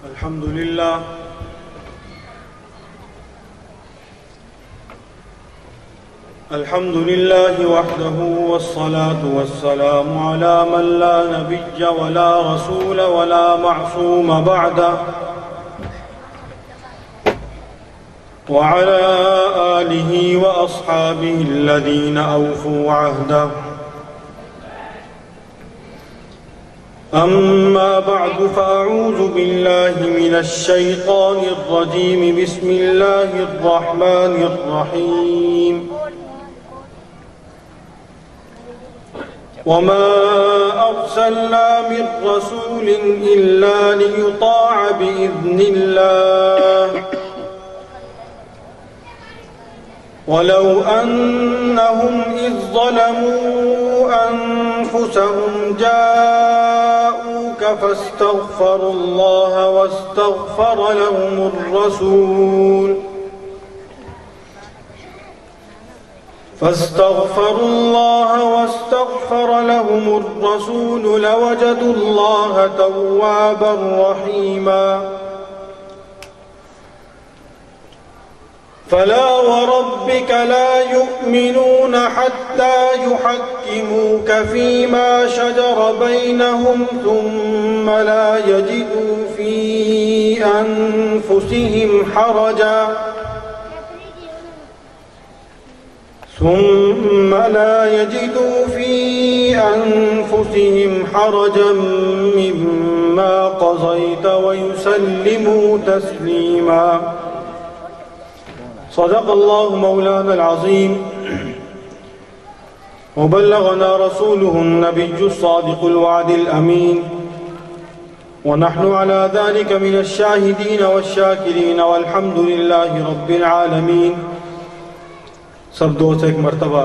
الحمد لله وحده والصلاة والسلام على من لا نبي ولا رسول ولا معصوم بعده وعلى آله وأصحابه الذين أوفوا عهده أما بعد فأعوذ بالله من الشيطان الرجيم بسم الله الرحمن الرحيم وما أرسلنا من رسول إلا ليطاع بإذن الله ولو أنهم إذ ظلموا أنفسهم جاءوك فاستغفروا الله واستغفر لهم الرسول لوجدوا الله توابا رحيما فلا وربك لا يؤمنون حتى يحكموك فيما شجر بينهم ثم لا يجدوا في أنفسهم حرجا مما قضيت ويسلموا تسليما صدق الله مولانا العظيم وبلغنا رسوله النبي الصادق الوعد الأمين ونحن على ذلك من الشاهدين والشاكرين والحمد لله رب العالمين. سب دوست ایک مرتبہ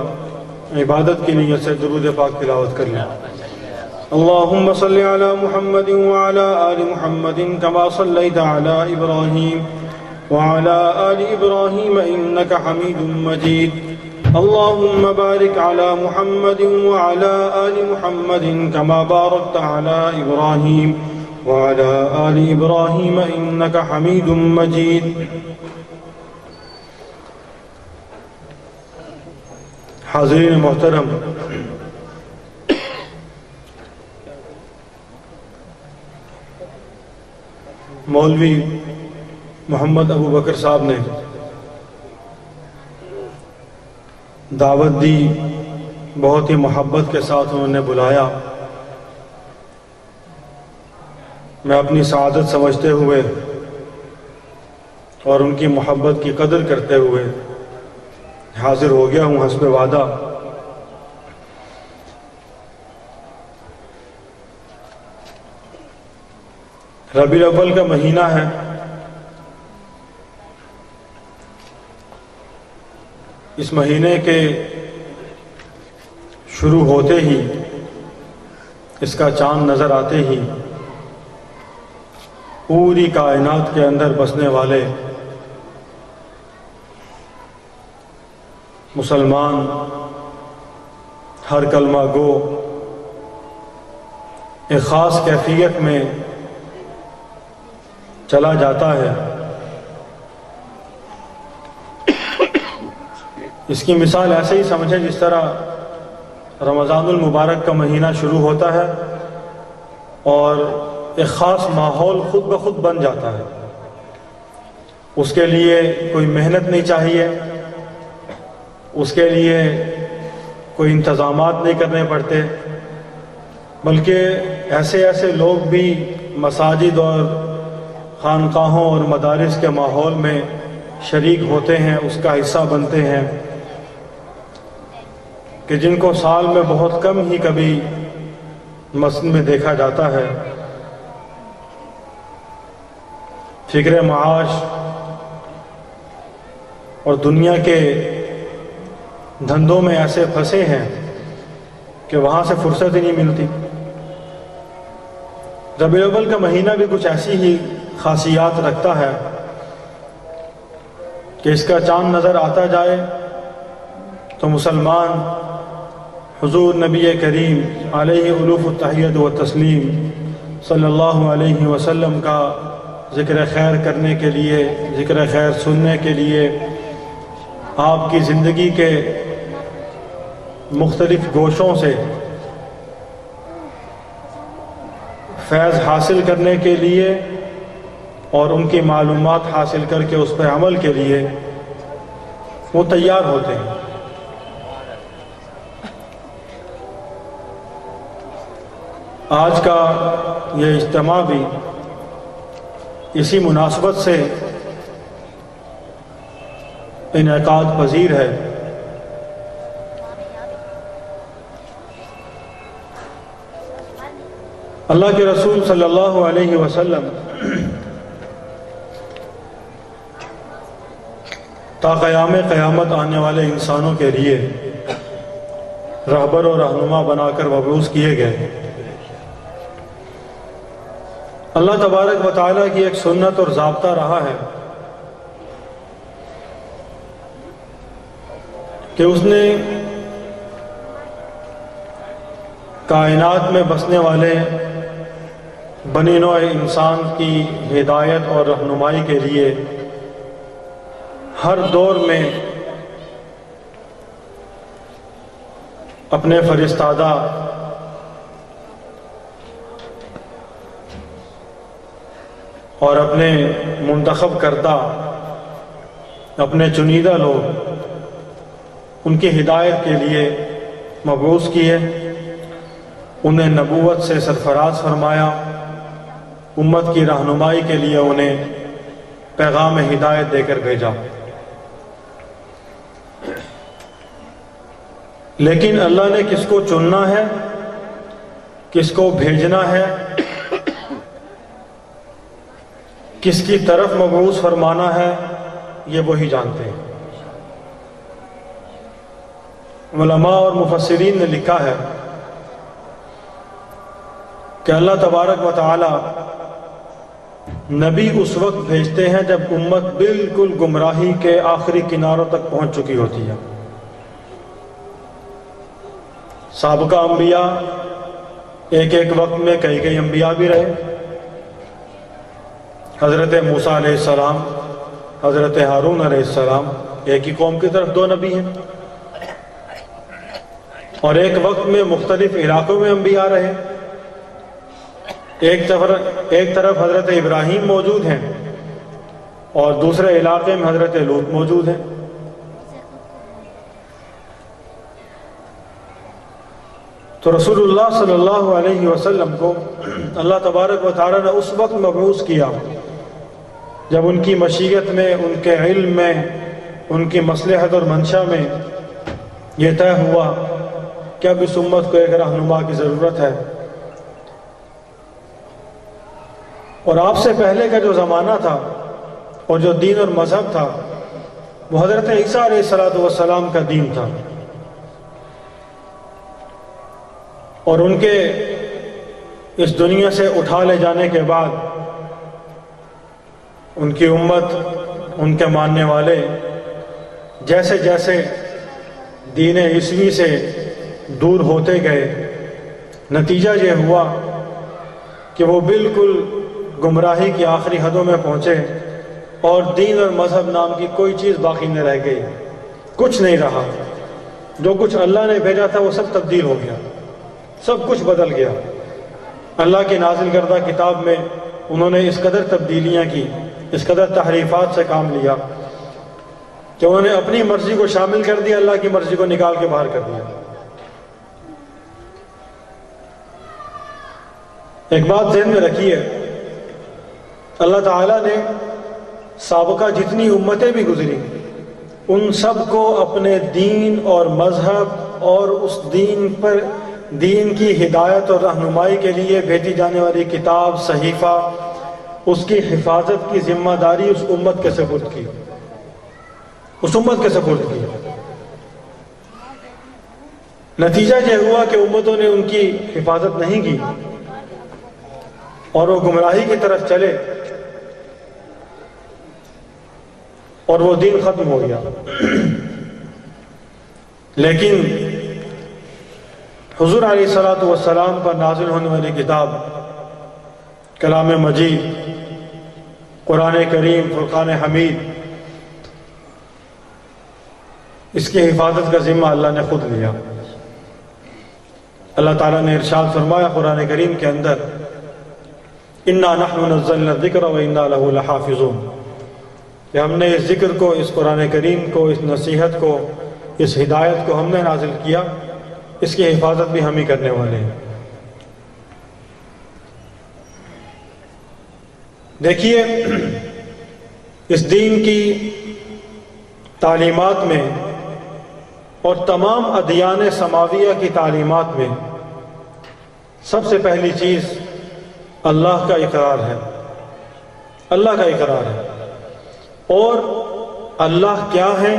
عبادت کی نیت سے درود پاک تلاوت کر لیں. اللهم صل على محمد وعلى آل محمد كما صليت على إبراهيم وعلى آل إبراهيم إنك حميد مجيد. اللهم بارك على محمد وعلى آل محمد كما باركت على إبراهيم وعلى آل إبراهيم إنك حميد مجيد. حاضرین محترم، مولوی محمد ابو بکر صاحب نے دعوت دی، بہت ہی محبت کے ساتھ انہوں نے بلایا. میں اپنی سعادت سمجھتے ہوئے اور ان کی محبت کی قدر کرتے ہوئے حاضر ہو گیا ہوں حسب وعدہ. ربیع الاول کا مہینہ ہے. اس مہینے کے شروع ہوتے ہی، اس کا چاند نظر آتے ہی پوری کائنات کے اندر بسنے والے مسلمان، ہر کلمہ گو ایک خاص کیفیت میں چلا جاتا ہے. اس کی مثال ایسے ہی سمجھیں جس طرح رمضان المبارک کا مہینہ شروع ہوتا ہے اور ایک خاص ماحول خود بخود بن جاتا ہے. اس کے لیے کوئی محنت نہیں چاہیے، اس کے لیے کوئی انتظامات نہیں کرنے پڑتے، بلکہ ایسے لوگ بھی مساجد اور خانقاہوں اور مدارس کے ماحول میں شریک ہوتے ہیں، اس کا حصہ بنتے ہیں، کہ جن کو سال میں بہت کم ہی کبھی مسجد میں دیکھا جاتا ہے. فکر معاش اور دنیا کے دھندوں میں ایسے پھنسے ہیں کہ وہاں سے فرصت ہی نہیں ملتی. ربیع الاول کا مہینہ بھی کچھ ایسی ہی خاصیات رکھتا ہے کہ اس کا چاند نظر آتا جائے تو مسلمان حضور نبی کریم علیہ الوف التحیت و تسلیم صلی اللہ علیہ وسلم کا ذکر خیر کرنے کے لیے، ذکر خیر سننے کے لیے، آپ کی زندگی کے مختلف گوشوں سے فیض حاصل کرنے کے لیے اور ان کی معلومات حاصل کر کے اس پہ عمل کے لیے وہ تیار ہوتے ہیں۔ آج کا یہ اجتماع بھی اسی مناسبت سے انعقاد پذیر ہے۔ اللہ کے رسول صلی اللہ علیہ وسلم تا قیام قیامت آنے والے انسانوں کے لیے رہبر و رہنما بنا کر مبعوث کیے گئے۔ اللہ تبارک و تعالیٰ کی ایک سنت اور ضابطہ رہا ہے کہ اس نے کائنات میں بسنے والے بنی نوع انسان کی ہدایت اور رہنمائی کے لیے ہر دور میں اپنے فرستادہ اور اپنے منتخب کردہ، اپنے چنیدہ لوگ ان کی ہدایت کے لیے مبعوث کیے، انہیں نبوت سے سرفراز فرمایا، امت کی رہنمائی کے لیے انہیں پیغام ہدایت دے کر بھیجا۔ لیکن اللہ نے کس کو چننا ہے، کس کو بھیجنا ہے، کس کی طرف مبعوث فرمانا ہے، یہ وہی جانتے ہیں۔ علماء اور مفسرین نے لکھا ہے کہ اللہ تبارک و تعالی نبی اس وقت بھیجتے ہیں جب امت بالکل گمراہی کے آخری کناروں تک پہنچ چکی ہوتی ہے۔ سابقہ انبیاء ایک ایک وقت میں کئی انبیاء بھی رہے۔ حضرت موسیٰ علیہ السلام، حضرت ہارون علیہ السلام ایک ہی قوم کی طرف دو نبی ہیں، اور ایک وقت میں مختلف علاقوں میں انبیاء رہے۔ ایک طرف حضرت ابراہیم موجود ہیں اور دوسرے علاقے میں حضرت لوط موجود ہیں۔ تو رسول اللہ صلی اللہ علیہ وسلم کو اللہ تبارک و تعالی نے اس وقت مبعوث کیا جب ان کی مشیت میں، ان کے علم میں، ان کی مصلحت اور منشا میں یہ طے ہوا کہ اب اس امت کو ایک رہنما کی ضرورت ہے۔ اور آپ سے پہلے کا جو زمانہ تھا اور جو دین اور مذہب تھا وہ حضرت عیسیٰ علیہ السلام کا دین تھا، اور ان کے اس دنیا سے اٹھا لے جانے کے بعد ان کی امت، ان کے ماننے والے جیسے جیسے دین عیسوی سے دور ہوتے گئے، نتیجہ یہ ہوا کہ وہ بالکل گمراہی کی آخری حدوں میں پہنچے اور دین اور مذہب نام کی کوئی چیز باقی نہ رہ گئی، کچھ نہیں رہا۔ جو کچھ اللہ نے بھیجا تھا وہ سب تبدیل ہو گیا، سب کچھ بدل گیا۔ اللہ کی نازل کردہ کتاب میں انہوں نے اس قدر تبدیلیاں کی، اس قدر تحریفات سے کام لیا کہ انہوں نے اپنی مرضی کو شامل کر دیا، اللہ کی مرضی کو نکال کے باہر کر دیا۔ ایک بات ذہن میں رکھیے، اللہ تعالیٰ نے سابقہ جتنی امتیں بھی گزری ان سب کو اپنے دین اور مذہب اور اس دین کی ہدایت اور رہنمائی کے لیے بھیجی جانے والی کتاب، صحیفہ، اس کی حفاظت کی ذمہ داری اس امت کے سپرد کی، اس امت کے سپرد کی۔ نتیجہ یہ ہوا کہ امتوں نے ان کی حفاظت نہیں کی اور وہ گمراہی کی طرف چلے اور وہ دین ختم ہو گیا۔ لیکن حضور علیہ السلام پر نازل ہونے والی کتاب کلام مجید قرآن کریم فرقان حمید، اس کی حفاظت کا ذمہ اللہ نے خود لیا۔ اللہ تعالیٰ نے ارشاد فرمایا قرآن کریم کے اندر، اِنَّا نَحْنُ نَزَّلْنَا الذِّكْرَ وَإِنَّا لَهُ لَحَافِظُونَ، کہ ہم نے اس ذکر کو، اس قرآن کریم کو، اس نصیحت کو، اس ہدایت کو ہم نے نازل کیا، اس کی حفاظت بھی ہم ہی کرنے والے ہیں۔ دیکھیے، اس دین کی تعلیمات میں اور تمام ادیان سماویہ کی تعلیمات میں سب سے پہلی چیز اللہ کا اقرار ہے، اللہ کا اقرار ہے، اور اللہ کیا ہے،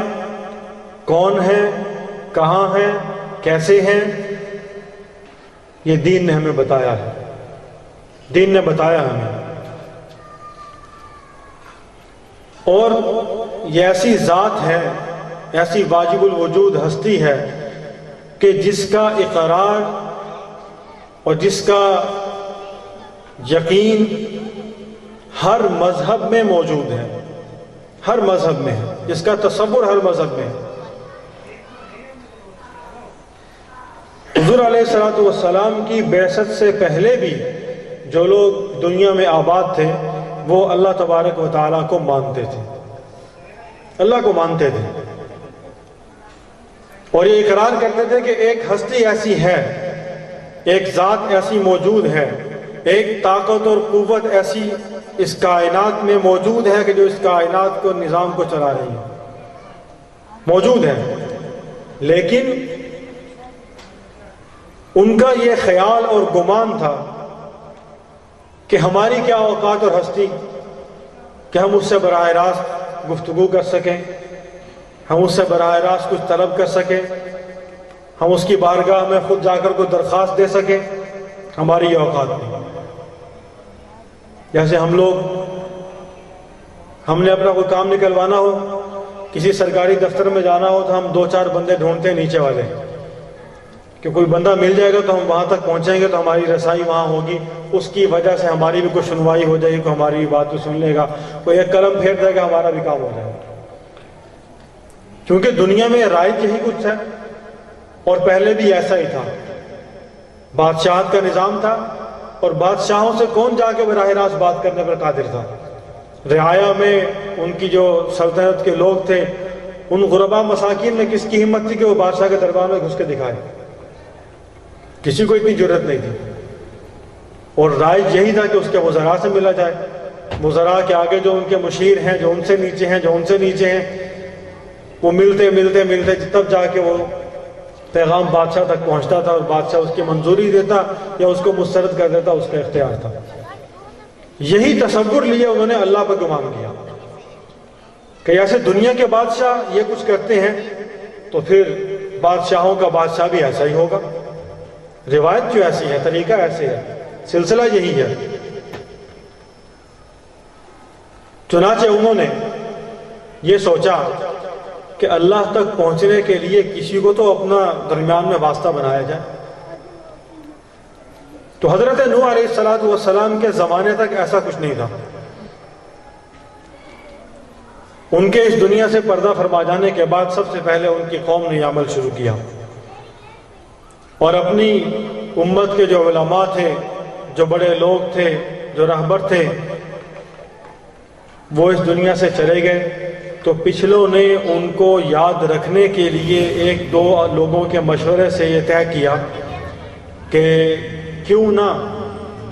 کون ہے، کہاں ہے، کیسے ہیں، یہ دین نے ہمیں بتایا ہے، دین نے بتایا ہمیں۔ اور یہ ایسی ذات ہے، ایسی واجب الوجود ہستی ہے کہ جس کا اقرار اور جس کا یقین ہر مذہب میں موجود ہے، ہر مذہب میں ہے، جس کا تصور ہر مذہب میں ہے۔ حضور علیہ السلام کی بعثت سے پہلے بھی جو لوگ دنیا میں آباد تھے وہ اللہ تبارک و تعالیٰ کو مانتے تھے، اللہ کو مانتے تھے، اور یہ اقرار کرتے تھے کہ ایک ہستی ایسی ہے، ایک ذات ایسی موجود ہے، ایک طاقت اور قوت ایسی اس کائنات میں موجود ہے کہ جو اس کائنات کو، نظام کو چلا رہی ہے، موجود ہے۔ لیکن ان کا یہ خیال اور گمان تھا کہ ہماری کیا اوقات اور ہستی کہ ہم اس سے براہ راست گفتگو کر سکیں، ہم اس سے براہ راست کچھ طلب کر سکیں، ہم اس کی بارگاہ میں خود جا کر کوئی درخواست دے سکیں، ہماری یہ اوقات نہیں۔ جیسے ہم نے اپنا کوئی کام نکلوانا ہو، کسی سرکاری دفتر میں جانا ہو تو ہم 2-4 بندے ڈھونڈتے ہیں نیچے والے، کہ کوئی بندہ مل جائے گا تو ہم وہاں تک پہنچیں گے تو ہماری رسائی وہاں ہوگی، اس کی وجہ سے ہماری بھی کوئی سنوائی ہو جائے گی، کوئی ہماری بھی بات کو سن لے گا، کوئی ایک قلم پھیر دے گا، ہمارا بھی کام ہو جائے گا۔ کیونکہ دنیا میں رائج یہی کچھ ہے، اور پہلے بھی ایسا ہی تھا، بادشاہت کا نظام تھا، اور بادشاہوں سے کون جا کے براہ راست بات کرنے پر قادر تھا؟ رعایا میں ان کی جو سلطنت کے لوگ تھے، ان غربا مساکین میں کس کی ہمت تھی کہ وہ بادشاہ کے دربار میں گھس کے دکھائے؟ کسی کو اتنی جرت نہیں تھی، اور رائج یہی تھا کہ اس کے وزراء سے ملا جائے، وزراء کے آگے جو ان کے مشیر ہیں، جو ان سے نیچے ہیں، جو ان سے نیچے ہیں، وہ ملتے تب جا کے وہ پیغام بادشاہ تک پہنچتا تھا، اور بادشاہ اس کی منظوری دیتا یا اس کو مسترد کر دیتا، اس کا اختیار تھا۔ یہی تصور لیے انہوں نے اللہ پر گمان کیا کہ ایسے دنیا کے بادشاہ یہ کچھ کرتے ہیں تو پھر بادشاہوں کا بادشاہ بھی ایسا ہی ہوگا، روایت جو ایسی ہے، طریقہ ایسے ہے، سلسلہ یہی ہے۔ چنانچہ انہوں نے یہ سوچا کہ اللہ تک پہنچنے کے لیے کسی کو تو اپنا درمیان میں واسطہ بنایا جائے۔ تو حضرت نوح علیہ السلام کے زمانے تک ایسا کچھ نہیں تھا۔ ان کے اس دنیا سے پردہ فرما جانے کے بعد سب سے پہلے ان کی قوم نے یہ عمل شروع کیا، اور اپنی امت کے جو علماء تھے، جو بڑے لوگ تھے، جو رہبر تھے، وہ اس دنیا سے چلے گئے، تو پچھلوں نے ان کو یاد رکھنے کے لیے 1-2 لوگوں کے مشورے سے یہ طے کیا کہ کیوں نہ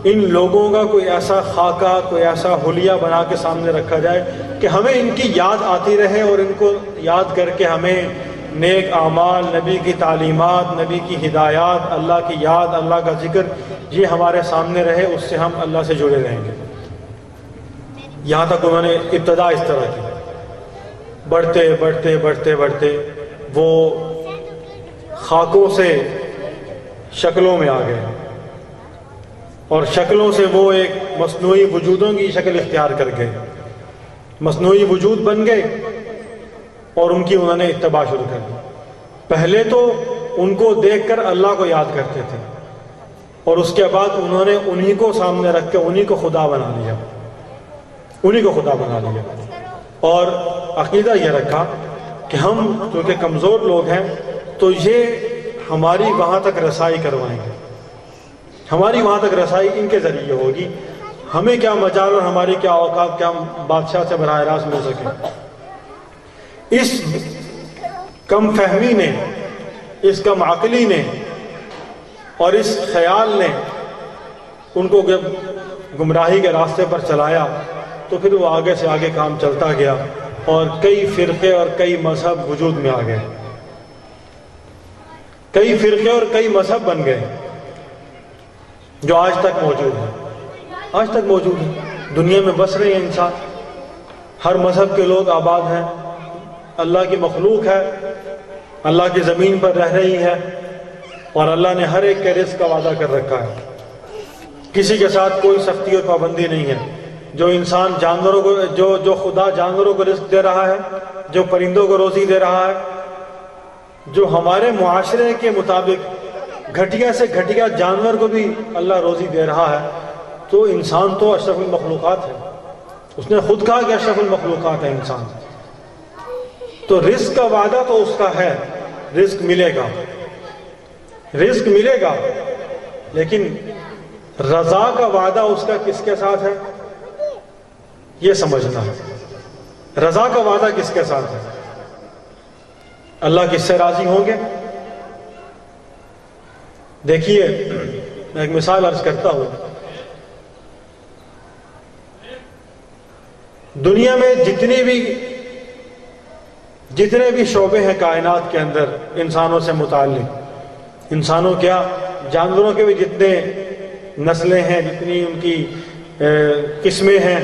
ان لوگوں کا کوئی ایسا خاکہ، کوئی ایسا حلیہ بنا کے سامنے رکھا جائے کہ ہمیں ان کی یاد آتی رہے، اور ان کو یاد کر کے ہمیں نیک اعمال، نبی کی تعلیمات، نبی کی ہدایات، اللہ کی یاد، اللہ کا ذکر، یہ ہمارے سامنے رہے، اس سے ہم اللہ سے جڑے رہیں گے۔ یہاں تک انہوں نے ابتدا اس طرح کی، بڑھتے وہ خاکوں سے شکلوں میں آ گئے، اور شکلوں سے وہ ایک مصنوعی وجودوں کی شکل اختیار کر گئے، مصنوعی وجود بن گئے، اور ان کی انہوں نے اتباع شروع کر دی۔ پہلے تو ان کو دیکھ کر اللہ کو یاد کرتے تھے، اور اس کے بعد انہوں نے انہی کو سامنے رکھ کے انہی کو خدا بنا لیا۔ انہی کو خدا بنا لیا، اور عقیدہ یہ رکھا کہ ہم کیونکہ کمزور لوگ ہیں تو یہ ہماری وہاں تک رسائی کروائیں گے، ہماری وہاں تک رسائی ان کے ذریعے ہوگی، ہمیں کیا مجال اور ہماری کیا اوقات کہ ہم بادشاہ سے براہ راست مل سکیں۔ اس کم فہمی نے، اس کم عقلی نے اور اس خیال نے ان کو جب گمراہی کے راستے پر چلایا تو پھر وہ آگے سے آگے کام چلتا گیا اور کئی فرقے اور کئی مذہب وجود میں آ گئے، کئی فرقے اور کئی مذہب بن گئے جو آج تک موجود ہیں، آج تک موجود ہیں، دنیا میں بس رہے ہیں انسان، ہر مذہب کے لوگ آباد ہیں، اللہ کی مخلوق ہے، اللہ کی زمین پر رہ رہی ہے، اور اللہ نے ہر ایک کے رزق کا وعدہ کر رکھا ہے، کسی کے ساتھ کوئی سختی اور پابندی نہیں ہے۔ جو انسان جانوروں کو جو خدا جانوروں کو رزق دے رہا ہے، جو پرندوں کو روزی دے رہا ہے، جو ہمارے معاشرے کے مطابق گھٹیا سے گھٹیا جانور کو بھی اللہ روزی دے رہا ہے، تو انسان تو اشرف المخلوقات ہے، اس نے خود کہا کہ اشرف المخلوقات ہے انسان، تو رزق کا وعدہ تو اس کا ہے، رزق ملے گا، رزق ملے گا، لیکن رضا کا وعدہ اس کا کس کے ساتھ ہے یہ سمجھنا ہے، رضا کا وعدہ کس کے ساتھ ہے، اللہ کس سے راضی ہوں گے؟ دیکھیے میں ایک مثال عرض کرتا ہوں، دنیا میں جتنے بھی شعبے ہیں کائنات کے اندر انسانوں سے متعلق، انسانوں کیا جانوروں کے بھی جتنے نسلیں ہیں، جتنی ان کی قسمیں ہیں،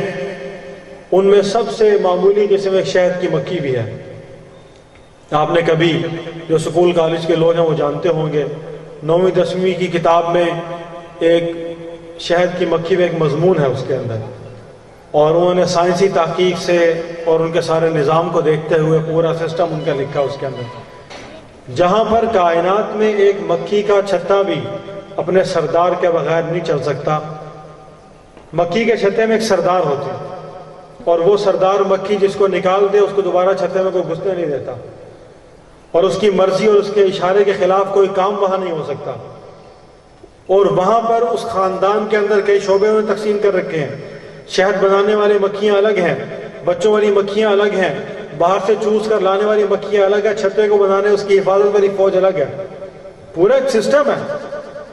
ان میں سب سے معمولی قسم ایک شہد کی مکھی بھی ہے۔ آپ نے کبھی جو سکول کالج کے لوگ ہیں وہ جانتے ہوں گے، 9ویں 10ویں کی کتاب میں ایک شہد کی مکھی میں ایک مضمون ہے اس کے اندر، اور انہوں نے سائنسی تحقیق سے اور ان کے سارے نظام کو دیکھتے ہوئے پورا سسٹم ان کا لکھا اس کے اندر، جہاں پر کائنات میں ایک مکھی کا چھتا بھی اپنے سردار کے بغیر نہیں چل سکتا۔ مکھی کے چھتے میں ایک سردار ہوتے ہیں، اور وہ سردار مکھی جس کو نکال دے اس کو دوبارہ چھتے میں کوئی گھسنے نہیں دیتا، اور اس کی مرضی اور اس کے اشارے کے خلاف کوئی کام وہاں نہیں ہو سکتا، اور وہاں پر اس خاندان کے اندر کئی شعبے میں تقسیم کر رکھے ہیں، شہد بنانے والی مکھیاں الگ ہیں، بچوں والی مکھیاں الگ ہیں، باہر سے چوس کر لانے والی مکھیاں الگ ہیں، چھتے کو بنانے اس کی حفاظت والی فوج الگ ہے، پورا ایک سسٹم ہے،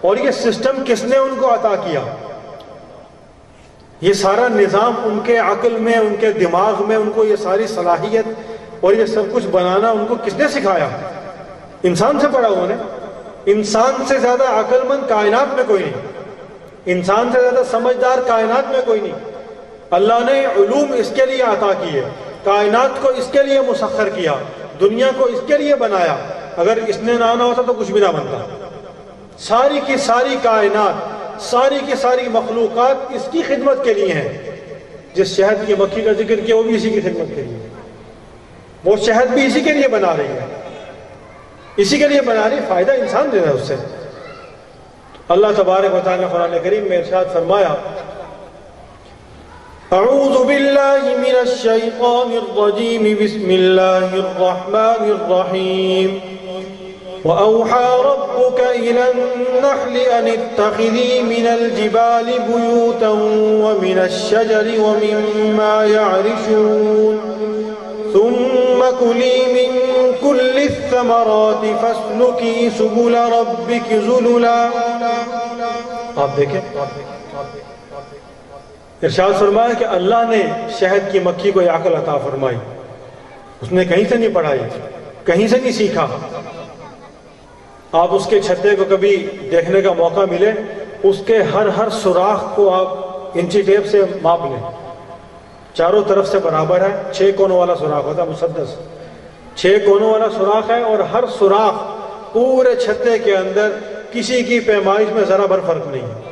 اور یہ سسٹم کس نے ان کو عطا کیا؟ یہ سارا نظام ان کے عقل میں، ان کے دماغ میں، ان کو یہ ساری صلاحیت اور یہ سب کچھ بنانا ان کو کس نے سکھایا؟ انسان سے پڑھا انہوں نے۔ انسان سے زیادہ عقل مند کائنات میں کوئی نہیں، انسان سے زیادہ سمجھدار کائنات میں کوئی نہیں۔ اللہ نے علوم اس کے لیے عطا کیے، کائنات کو اس کے لیے مسخر کیا، دنیا کو اس کے لیے بنایا، اگر اس نے نہ ہوتا تو کچھ بھی نہ بنتا۔ ساری کی ساری کائنات، ساری کی ساری مخلوقات اس کی خدمت کے لیے ہیں۔ جس شہد کی مکھی کا ذکر کیا وہ بھی اسی کی خدمت کے لیے، وہ شہد بھی اسی کے لیے بنا رہی ہے، اسی کے لیے بنا رہی ہے، فائدہ انسان دے رہا ہے اس سے۔ اللہ تبارک و تعالیٰ نے قرآن کریم میں ارشاد فرمایا، اعوذ باللہ من الشیطان الرجیم، بسم اللہ الرحمن الرحیم، وَأَوْحَى رَبُّكَ إِلَى النَّحْلِ أَنِ اتَّخِذِي مِنَ الْجِبَالِ بُيُوتًا وَمِنَ الشَّجَرِ وَمِمَّا يَعْرِشُونَ ثُمَّ كُلِي مِن كُلِّ الثَّمَرَاتِ فَاسْلُكِي سُبُلَ رَبِّكِ ذُلُلًا۔ آپ دیکھیں، ارشاد فرمایا کہ اللہ نے شہد کی مکھی کو عقل عطا فرمائی، اس نے کہیں سے نہیں پڑھائی، کہیں سے نہیں سیکھا۔ آپ اس کے چھتے کو کبھی دیکھنے کا موقع ملے، اس کے ہر سوراخ کو آپ انچی ٹیپ سے ماپ لیں، چاروں طرف سے برابر ہے، 6 کونوں والا سوراخ ہوتا ہے مسدس، 6 کونوں والا سوراخ ہے، اور ہر سوراخ پورے چھتے کے اندر کسی کی پیمائش میں ذرا بھر فرق نہیں ہے۔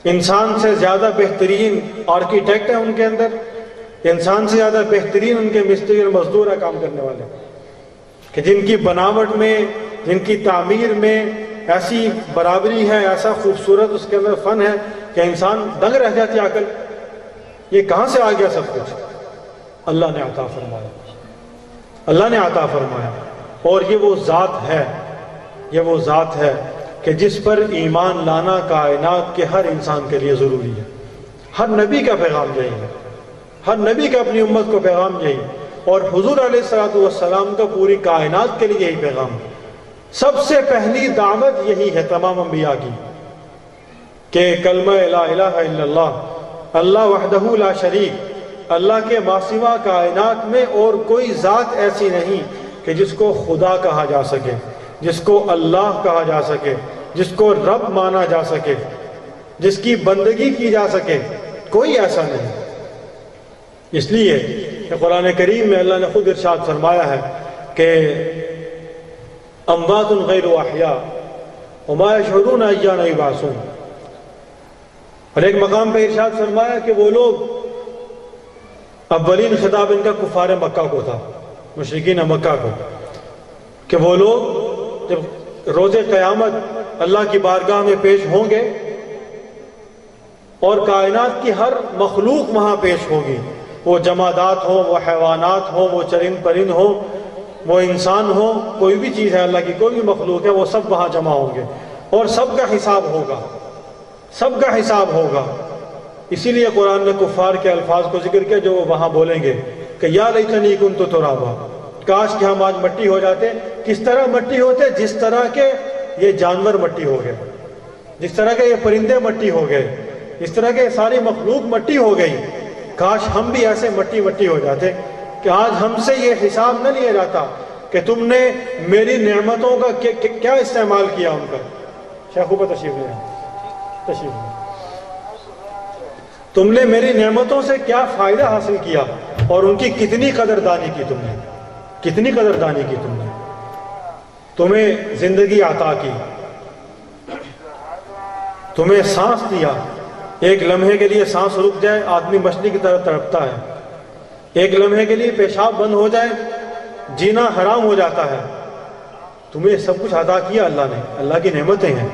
انسان سے زیادہ بہترین آرکیٹیکٹ ہیں ان کے اندر، انسان سے زیادہ بہترین ان کے مستری اور مزدور ہیں کام کرنے والے، کہ جن کی بناوٹ میں، جن کی تعمیر میں ایسی برابری ہے، ایسا خوبصورت اس کے اندر فن ہے کہ انسان دنگ رہ جاتی عقل۔ یہ کہاں سے آ گیا سب کچھ؟ اللہ نے عطا فرمایا، اللہ نے عطا فرمایا۔ اور یہ وہ ذات ہے، یہ وہ ذات ہے کہ جس پر ایمان لانا کائنات کے ہر انسان کے لیے ضروری ہے۔ ہر نبی کا پیغام یہی ہے، ہر نبی کا اپنی امت کو پیغام یہی، اور حضور علیہ الصلوۃ والسلام کا پوری کائنات کے لیے یہی پیغام ہے۔ سب سے پہلی دعوت یہی ہے تمام انبیاء کی کہ کلمہ لا الہ الا اللہ، اللہ وحدہ لا شریک، اللہ کے ما سوا کائنات میں اور کوئی ذات ایسی نہیں کہ جس کو خدا کہا جا سکے، جس کو اللہ کہا جا سکے، جس کو رب مانا جا سکے، جس کی بندگی کی جا سکے، کوئی ایسا نہیں۔ اس لیے کہ قرآن کریم میں اللہ نے خود ارشاد فرمایا ہے کہ اموات غیر احیاء وما یشعرون ایان یبعثون، اور ایک مقام پہ ارشاد فرمایا کہ وہ لوگ، اولین خطاب ان کا کفار مکہ کو تھا، مشرکین مکہ کو، کہ وہ لوگ جب روز قیامت اللہ کی بارگاہ میں پیش ہوں گے اور کائنات کی ہر مخلوق وہاں پیش ہوگی، وہ جمادات ہوں، وہ حیوانات ہوں، وہ چرند پرند ہوں، وہ انسان ہوں، کوئی بھی چیز ہے اللہ کی، کوئی بھی مخلوق ہے، وہ سب وہاں جمع ہوں گے اور سب کا حساب ہوگا، سب کا حساب ہوگا۔ اسی لیے قرآن نے کفار کے الفاظ کو ذکر کیا جو وہ وہاں بولیں گے کہ یا لیتنی کنت ترابا، کاش کہ ہم آج مٹی ہو جاتے۔ کس طرح مٹی ہوتے؟ جس طرح کے یہ جانور مٹی ہو گئے، جس طرح کے یہ پرندے مٹی ہو گئے، اس طرح کے ساری مخلوق مٹی ہو گئی۔ کاش ہم بھی ایسے مٹی ہو جاتے کہ آج ہم سے یہ حساب نہ لیا جاتا کہ تم نے میری نعمتوں کا کیا استعمال کیا ان کا۔ شیخو پر تشریف لے، تشریف لے، تم نے میری نعمتوں سے کیا فائدہ حاصل کیا اور ان کی کتنی قدردانی کی تم نے، کتنی قدردانی کی تم نے۔ تمہیں زندگی عطا کی، تمہیں سانس دیا، ایک لمحے کے لیے سانس رک جائے آدمی مچھلی کی طرح تڑپتا ہے، ایک لمحے کے لیے پیشاب بند ہو جائے جینا حرام ہو جاتا ہے۔ تمہیں سب کچھ عطا کیا اللہ نے، اللہ کی نعمتیں ہیں۔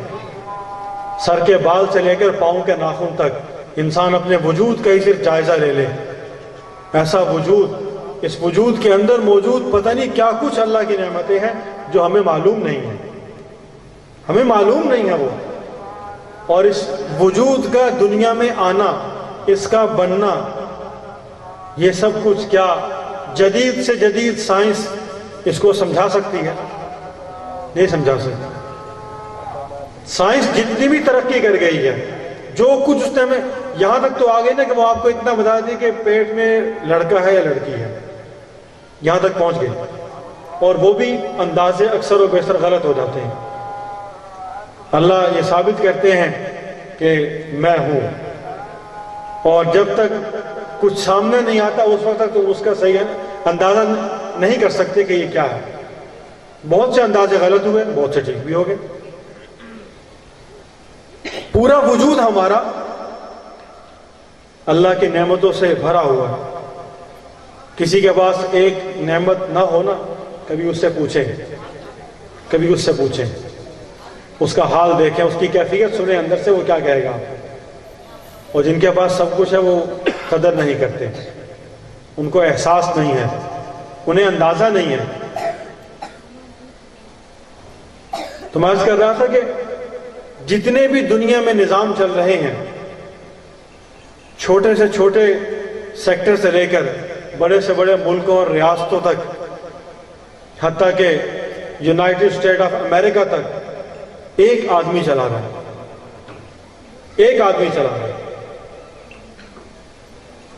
سر کے بال سے لے کر پاؤں کے ناخن تک انسان اپنے وجود کا ہی صرف جائزہ لے لے، ایسا وجود، اس وجود کے اندر موجود پتہ نہیں کیا کچھ اللہ کی نعمتیں ہیں جو ہمیں معلوم نہیں ہیں، ہمیں معلوم نہیں ہے وہ۔ اور اس وجود کا دنیا میں آنا، اس کا بننا، یہ سب کچھ کیا جدید سے جدید سائنس اس کو سمجھا سکتی ہے؟ نہیں سمجھا سکتی۔ سائنس جتنی بھی ترقی کر گئی ہے، جو کچھ اس نے یہاں تک تو آ گئی نا کہ وہ آپ کو اتنا بتا دی کہ پیٹ میں لڑکا ہے یا لڑکی ہے، یہاں تک پہنچ گئی، اور وہ بھی اندازے اکثر و بیشتر غلط ہو جاتے ہیں۔ اللہ یہ ثابت کرتے ہیں کہ میں ہوں، اور جب تک کچھ سامنے نہیں آتا اس وقت تک تو اس کا صحیح اندازہ نہیں کر سکتے کہ یہ کیا ہے۔ بہت سے اندازے غلط ہوئے، بہت سے ٹھیک بھی ہو گئے۔ پورا وجود ہمارا اللہ کی نعمتوں سے بھرا ہوا ہے۔ کسی کے پاس ایک نعمت نہ ہونا، کبھی اس سے پوچھیں، کبھی اس سے پوچھیں، اس کا حال دیکھیں، اس کی کیفیت سنیں اندر سے وہ کیا کہے گا۔ اور جن کے پاس سب کچھ ہے وہ قدر نہیں کرتے، ان کو احساس نہیں ہے، انہیں اندازہ نہیں ہے۔ تو میں عرض کر رہا تھا کہ جتنے بھی دنیا میں نظام چل رہے ہیں، چھوٹے سے چھوٹے سیکٹر سے لے کر بڑے سے بڑے ملکوں اور ریاستوں تک، حتیٰ کہ یونائٹڈ اسٹیٹ آف امریکہ تک، ایک آدمی چلا رہا ہے، ایک آدمی چلا رہا ہے۔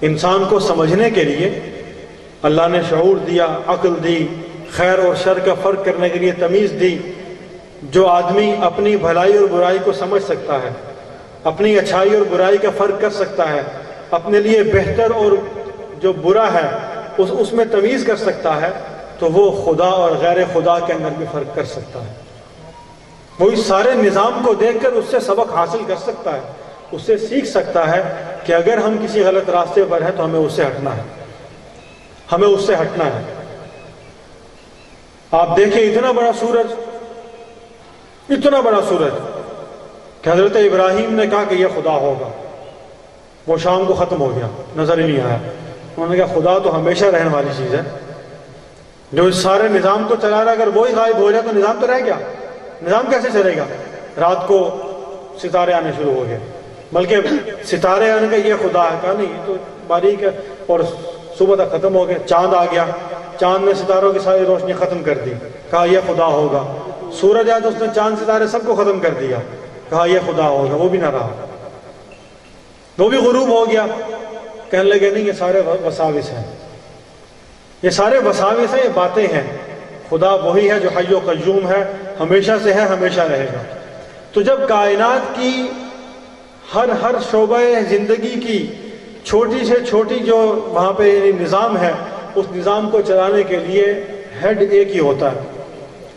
انسان کو سمجھنے کے لیے اللہ نے شعور دیا، عقل دی، خیر اور شر کا فرق کرنے کے لیے تمیز دی۔ جو آدمی اپنی بھلائی اور برائی کو سمجھ سکتا ہے، اپنی اچھائی اور برائی کا فرق کر سکتا ہے، اپنے لیے بہتر اور جو برا ہے اس میں تمیز کر سکتا ہے، تو وہ خدا اور غیر خدا کے اندر بھی فرق کر سکتا ہے۔ وہ اس سارے نظام کو دیکھ کر اس سے سبق حاصل کر سکتا ہے، اس سے سیکھ سکتا ہے کہ اگر ہم کسی غلط راستے پر ہیں تو ہمیں اس سے ہٹنا ہے، ہمیں اس سے ہٹنا ہے۔ آپ دیکھیں اتنا بڑا سورج، اتنا بڑا سورج کہ حضرت ابراہیم نے کہا کہ یہ خدا ہوگا، وہ شام کو ختم ہو گیا، نظر ہی نہیں آیا۔ انہوں نے کہا خدا تو ہمیشہ رہنے والی چیز ہے، جو اس سارے نظام کو چلا رہا ہے، اگر وہی غائب ہو جائے تو نظام تو رہ گیا، نظام کیسے چلے گا؟ رات کو ستارے آنے شروع ہو گئے، بلکہ ستارے آنے کا یہ خدا ہے، کہا نہیں یہ تو باریک ہے، اور صبح تک ختم ہو گئے۔ چاند آ گیا، چاند نے ستاروں کی ساری روشنی ختم کر دی، کہا یہ خدا ہوگا۔ سورج آیا تو اس نے چاند ستارے سب کو ختم کر دیا، کہا یہ خدا ہوگا، وہ بھی نہ رہا، وہ بھی غروب ہو گیا۔ کہنے لگے نہیں یہ سارے وساوس ہیں، یہ سارے وساوس ہیں، یہ باتیں ہیں، خدا وہی ہے جو حی و قیوم ہے، ہمیشہ سے ہے، ہمیشہ رہے گا۔ تو جب کائنات کی ہر شعبہ زندگی کی چھوٹی سے چھوٹی جو وہاں پہ نظام ہے، اس نظام کو چلانے کے لیے ہیڈ ایک ہی ہوتا ہے،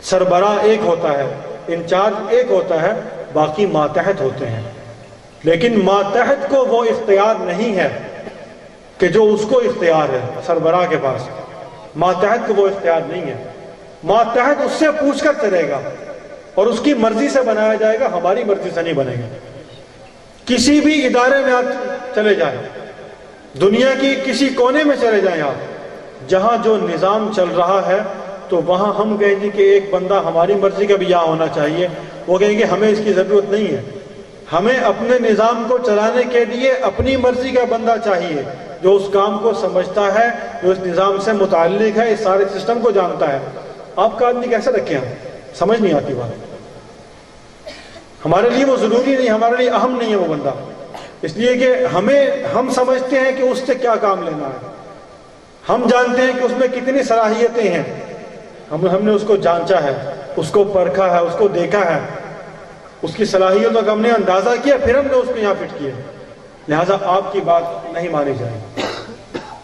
سربراہ ایک ہوتا ہے، انچارج ایک ہوتا ہے، باقی ماتحت ہوتے ہیں۔ لیکن ماتحت کو وہ اختیار نہیں ہے کہ جو اس کو اختیار ہے سربراہ کے پاس، ماتحت کو وہ اختیار نہیں ہے۔ ماتحت اس سے پوچھ کر چلے گا اور اس کی مرضی سے بنایا جائے گا، ہماری مرضی سے نہیں بنے گا۔ کسی بھی ادارے میں آپ چلے جائیں، دنیا کی کسی کونے میں چلے جائیں آپ، جہاں جو نظام چل رہا ہے تو وہاں ہم کہیں گے کہ ایک بندہ ہماری مرضی کا بھی یہاں ہونا چاہیے، وہ کہیں گے ہمیں اس کی ضرورت نہیں ہے، ہمیں اپنے نظام کو چلانے کے لیے اپنی مرضی کا بندہ چاہیے، جو اس کام کو سمجھتا ہے، جو اس نظام سے متعلق ہے، اس سارے سسٹم کو جانتا ہے۔ آپ کا آدمی کیسے رکھیں ہم؟ سمجھ نہیں آتی بات۔ ہمارے لیے وہ ضروری نہیں، ہمارے لیے اہم نہیں ہے وہ بندہ، اس لیے کہ ہم سمجھتے ہیں کہ اس سے کیا کام لینا ہے، ہم جانتے ہیں کہ اس میں کتنی صلاحیتیں ہیں، ہم نے اس کو جانچا ہے، اس کو پرکھا ہے، اس کو دیکھا ہے، اس کی صلاحیتوں کا ہم نے اندازہ کیا، پھر ہم نے اس کو یہاں فٹ کیا، لہٰذا آپ کی بات نہیں مانی جائے گی۔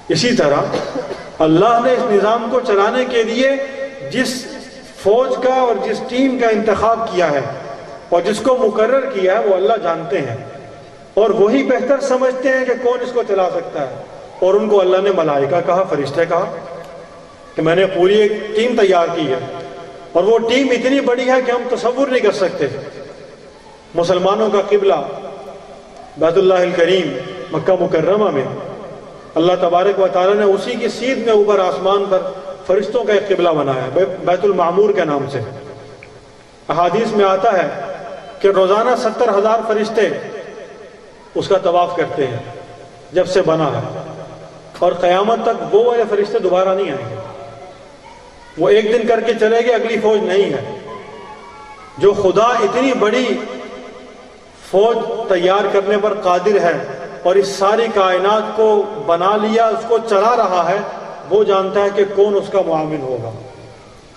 اسی طرح اللہ نے اس نظام کو چلانے کے لیے جس فوج کا اور جس ٹیم کا انتخاب کیا ہے اور جس کو مقرر کیا ہے وہ اللہ جانتے ہیں، اور وہی بہتر سمجھتے ہیں کہ کون اس کو چلا سکتا ہے۔ اور ان کو اللہ نے ملائکہ کہا، فرشتے کہا کہ میں نے پوری ایک ٹیم تیار کی ہے، اور وہ ٹیم اتنی بڑی ہے کہ ہم تصور نہیں کر سکتے۔ مسلمانوں کا قبلہ بیت اللہ الکریم مکہ مکرمہ میں اللہ تبارک و تعالیٰ نے اسی کی سیدھ میں اوپر آسمان پر فرشتوں کا ایک قبلہ بنایا ہے بیت المعمور کے نام سے۔ احادیث میں آتا ہے کہ روزانہ 70,000 فرشتے اس کا طواف کرتے ہیں جب سے بنا ہے، اور قیامت تک وہ والے فرشتے دوبارہ نہیں آئیں گے۔ وہ ایک دن کر کے چلے گئے، اگلی فوج نہیں ہے۔ جو خدا اتنی بڑی فوج تیار کرنے پر قادر ہے اور اس ساری کائنات کو بنا لیا، اس کو چلا رہا ہے، وہ جانتا ہے کہ کون اس کا معاون ہوگا۔